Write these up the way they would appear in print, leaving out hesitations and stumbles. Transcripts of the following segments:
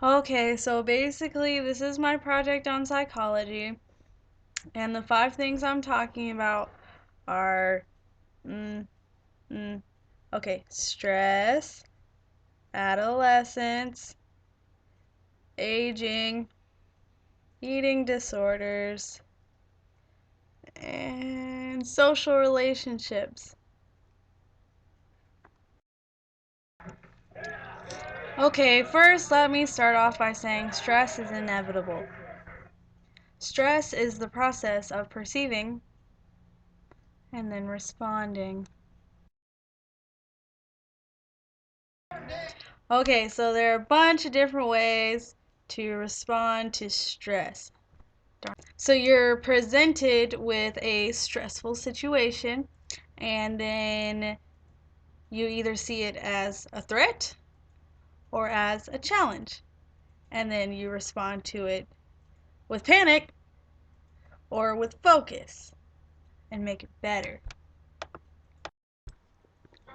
Okay, so basically, this is my project on psychology, and the 5 things I'm talking about are, mm, mm, okay, stress, adolescence, aging, eating disorders, and social relationships. Okay, first let me start off by saying stress is inevitable. Stress is the process of perceiving and then responding. Okay, so there are a bunch of different ways to respond to stress. So you're presented with a stressful situation, and then you either see it as a threat or as a challenge, and then you respond to it with panic or with focus and make it better.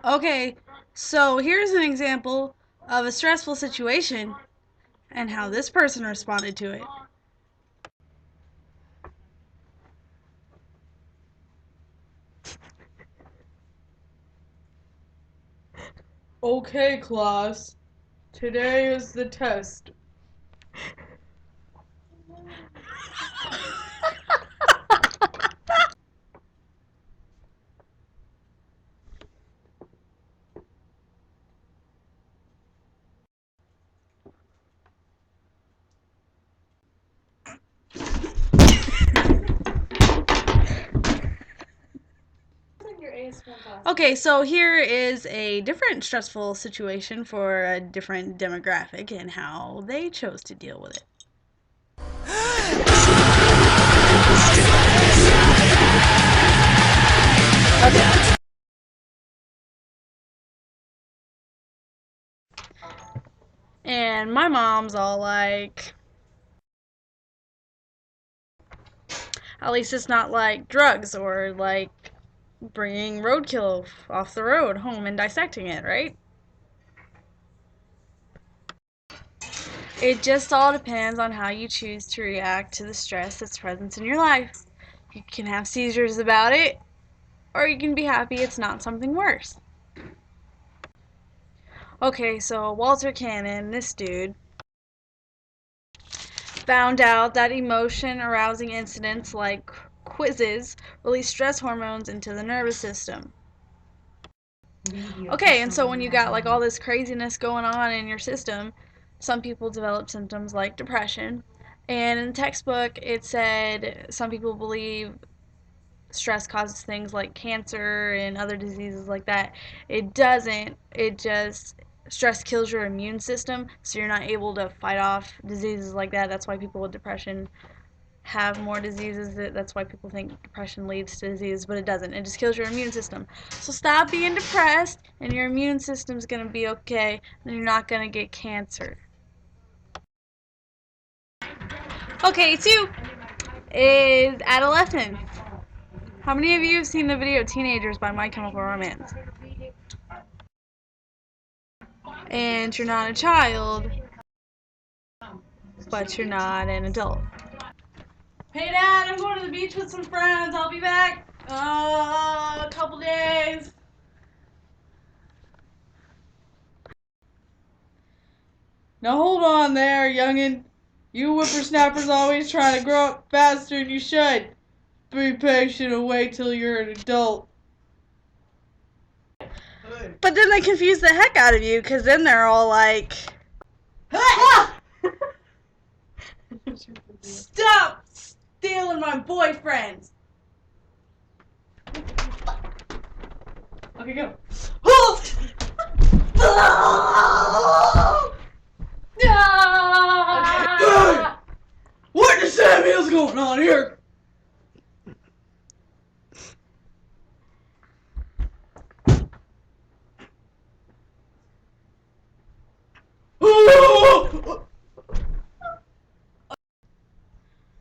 Okay, so here's an example of a stressful situation and how this person responded to it. Okay, class. Today is the test. Okay, so here is a different stressful situation for a different demographic and how they chose to deal with it. Okay. And my mom's all like, at least it's not like drugs or like bringing roadkill off the road home and dissecting it, right? It just all depends on how you choose to react to the stress that's present in your life. You can have seizures about it, or you can be happy it's not something worse. Okay, so Walter Cannon, this dude, found out that emotion arousing incidents like quizzes release stress hormones into the nervous system. Okay, and so when you got like all this craziness going on in your system, some people develop symptoms like depression. And in the textbook, it said some people believe stress causes things like cancer and other diseases like that. It doesn't. It just stress kills your immune system, so you're not able to fight off diseases like that. That's why people with depression have more diseases. That's why people think depression leads to disease, but it doesn't. It just kills your immune system. So stop being depressed, and your immune system's gonna be okay, and you're not gonna get cancer. Okay, 2 is adolescence. How many of you have seen the video Teenagers by My Chemical Romance? And you're not a child, but you're not an adult. Hey Dad, I'm going to the beach with some friends. I'll be back a couple days. Now hold on there, youngin'. You whippersnappers always trying to grow up faster than you should. Be patient and wait till you're an adult. But then they confuse the heck out of you, because then they're all like, stop stealing my boyfriends. Okay, go. Hey! What the Samuel's going on here?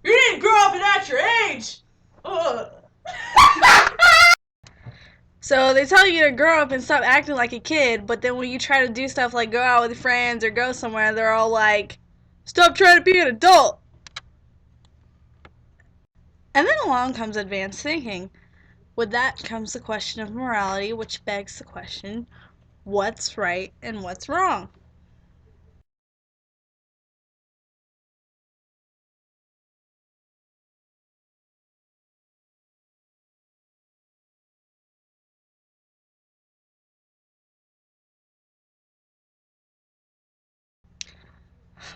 You didn't grow up and at your age. So they tell you to grow up and stop acting like a kid, but then when you try to do stuff like go out with friends or go somewhere, they're all like, Stop trying to be an adult. And then along comes advanced thinking. With that comes the question of morality, which begs the question, what's right and what's wrong?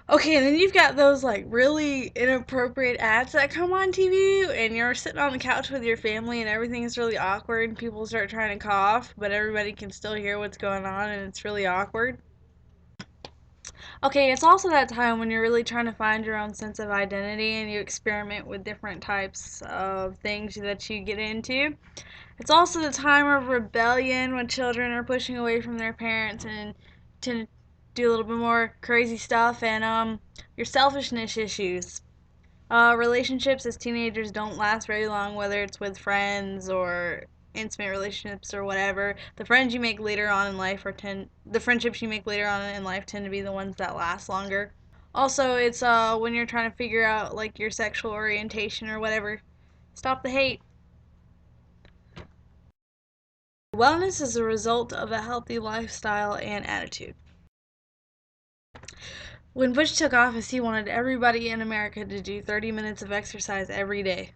Okay, and then you've got those like really inappropriate ads that come on TV, and you're sitting on the couch with your family, and everything is really awkward, and people start trying to cough, but everybody can still hear what's going on, and it's really awkward. Okay, it's also that time when you're really trying to find your own sense of identity, and you experiment with different types of things that you get into. It's also the time of rebellion when children are pushing away from their parents and to do a little bit more crazy stuff, and your selfishness issues. Relationships as teenagers don't last very long, whether it's with friends or intimate relationships or whatever. The friendships you make later on in life tend to be the ones that last longer. Also, it's when you're trying to figure out like your sexual orientation or whatever. Stop the hate. Wellness is a result of a healthy lifestyle and attitude. When Bush took office, he wanted everybody in America to do 30 minutes of exercise every day.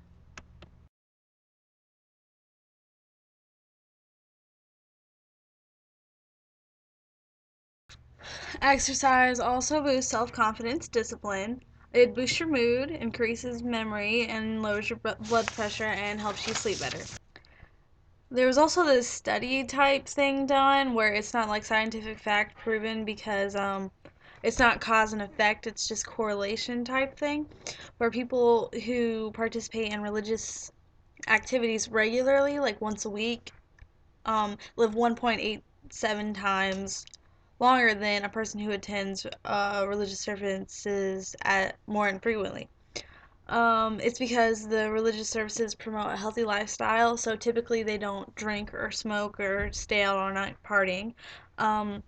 Exercise also boosts self confidence, discipline. It boosts your mood, increases memory, and lowers your blood pressure and helps you sleep better. There was also this study type thing done where it's not like scientific fact proven because it's not cause and effect, it's just correlation type thing where people who participate in religious activities regularly, like once a week, live 1.87 times longer than a person who attends religious services at more infrequently. It's because the religious services promote a healthy lifestyle, so typically they don't drink or smoke or stay out all night partying. Um,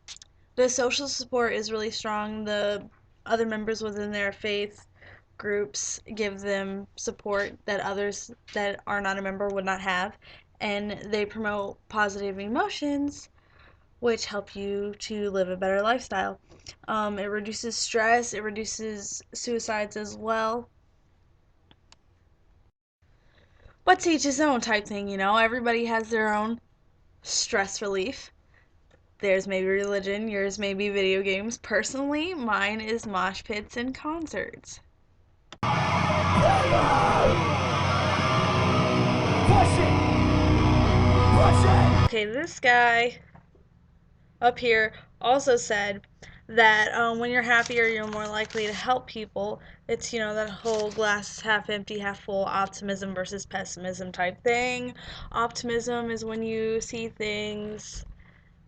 the social support is really strong. The other members within their faith groups give them support that others that are not a member would not have, and they promote positive emotions, which help you to live a better lifestyle. It reduces stress, it reduces suicides as well. But to each his own type thing, you know. Everybody has their own stress relief. Theirs may be religion, yours may be video games. Personally, mine is mosh pits and concerts. Okay, this guy up here also said that when you're happier, you're more likely to help people. It's, you know, that whole glass half empty, half full optimism versus pessimism type thing. Optimism is when you see things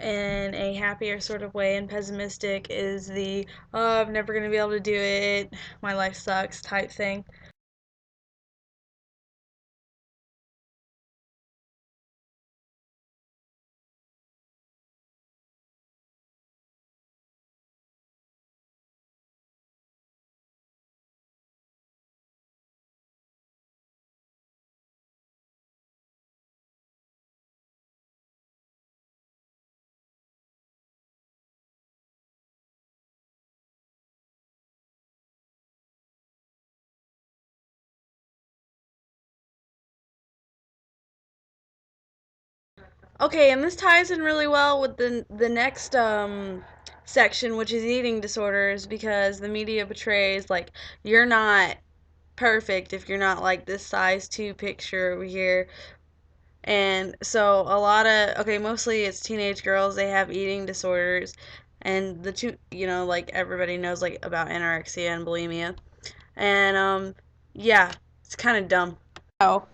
in a happier sort of way, and pessimistic is the, oh, I'm never going to be able to do it, my life sucks type thing. Okay, and this ties in really well with the next section, which is eating disorders, because the media portrays like you're not perfect if you're not like this size 2 picture over here. And so a lot of, okay, mostly it's teenage girls, they have eating disorders, and the two, you know, like everybody knows like about anorexia and bulimia. And yeah, it's kind of dumb. Oh.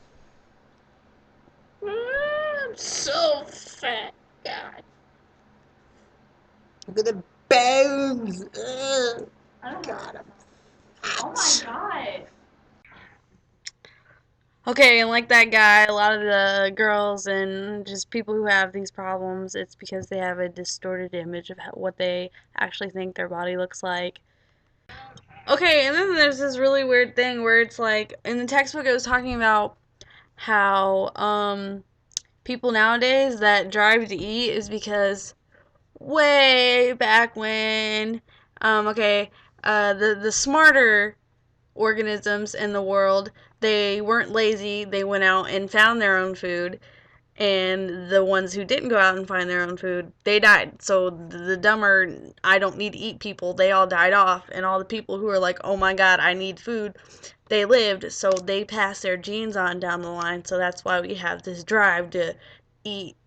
I'm so fat. God. Look at the bones. Ugh. I don't God, I'm oh my god. Okay, and like that guy, a lot of the girls and just people who have these problems, it's because they have a distorted image of what they actually think their body looks like. Okay, and then there's this really weird thing where it's like in the textbook it was talking about how people nowadays that drive to eat is because way back when okay, the smarter organisms in the world, they weren't lazy, they went out and found their own food, and the ones who didn't go out and find their own food, they died. So the dumber, I don't need to eat people, they all died off, and all the people who are like, oh my god, I need food, they lived, so they passed their genes on down the line. So that's why we have this drive to eat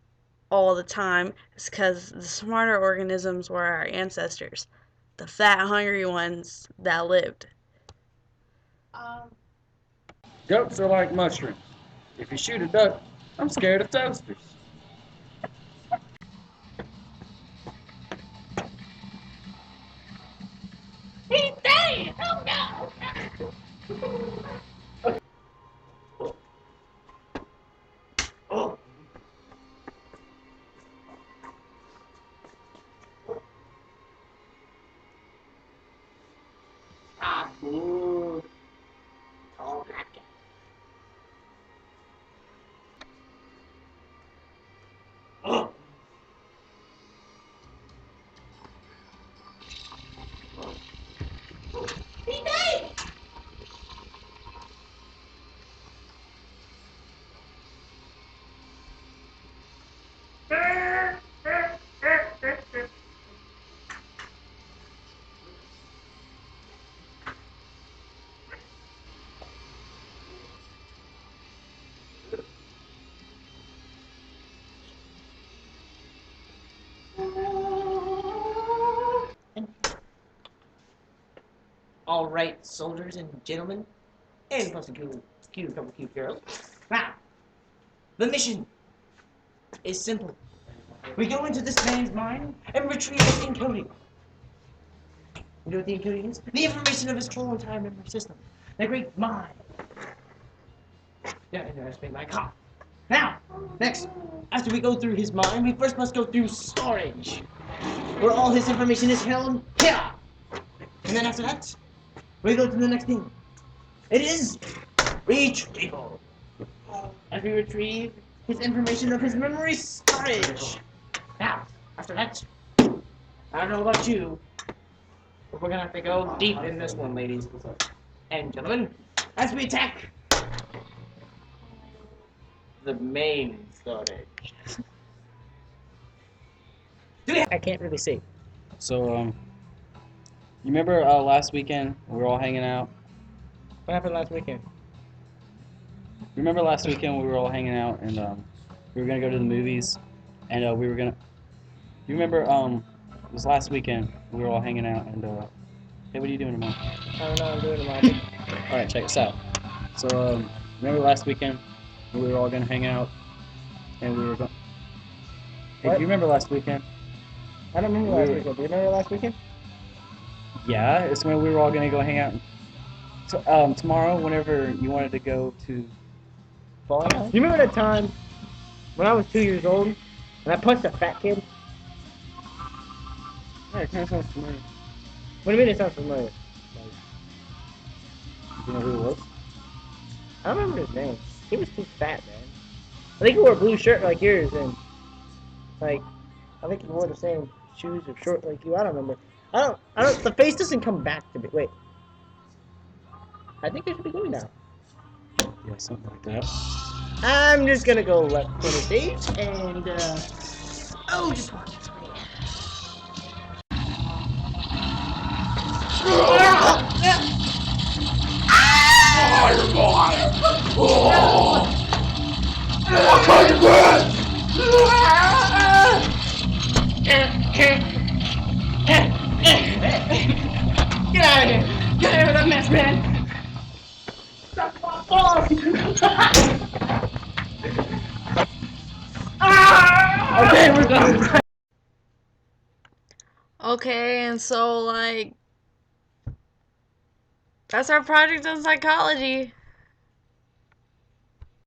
all the time. It's because the smarter organisms were our ancestors, the fat, hungry ones that lived. Goats are like mushrooms. If you shoot a duck, I'm scared of toasters. All right, soldiers and gentlemen, and plus a couple cute girls. Now, the mission is simple. We go into this man's mind and retrieve his encoding. You know what the encoding is? The information of his whole entire memory system. The great mind. Yeah, I understand my cop. Now, next, after we go through his mind, we first must go through storage, where all his information is held here. And then after that, we go to the next thing. It is retrieval. As we retrieve his information of his memory storage. Now, after that, I don't know about you, but we're gonna have to go deep in this one, ladies and gentlemen, as we attack the main storage. I can't really see. So, you remember last weekend we were all hanging out? What happened last weekend? Remember last weekend we were all hanging out and we were gonna go to the movies, and we were gonna. You remember it was last weekend we were all hanging out and hey, what are you doing tomorrow? I don't know, I'm doing it wrong. All right, check this out. So remember last weekend we were all gonna hang out and we were going. Hey, do you remember last weekend? I don't remember last weekend. Do you remember last weekend? Yeah, it's when we were all gonna go hang out. So, tomorrow, whenever you wanted to go to. Falling out? You remember that time when I was 2 years old and I punched a fat kid? Yeah, it kind of sounds familiar. What do you mean it sounds familiar? Do you know who it was? I don't remember his name. He was too fat, man. I think he wore a blue shirt like yours, and like I think he wore the same shoes or short like you. I don't remember. I don't. The face doesn't come back to me. Wait. I think I should be going now. Yeah, something like that. I'm just gonna go left for the stage and just walk this way. Get out of here! Get out of that mess, man! Okay, we're done. Okay, and so, like, that's our project on psychology.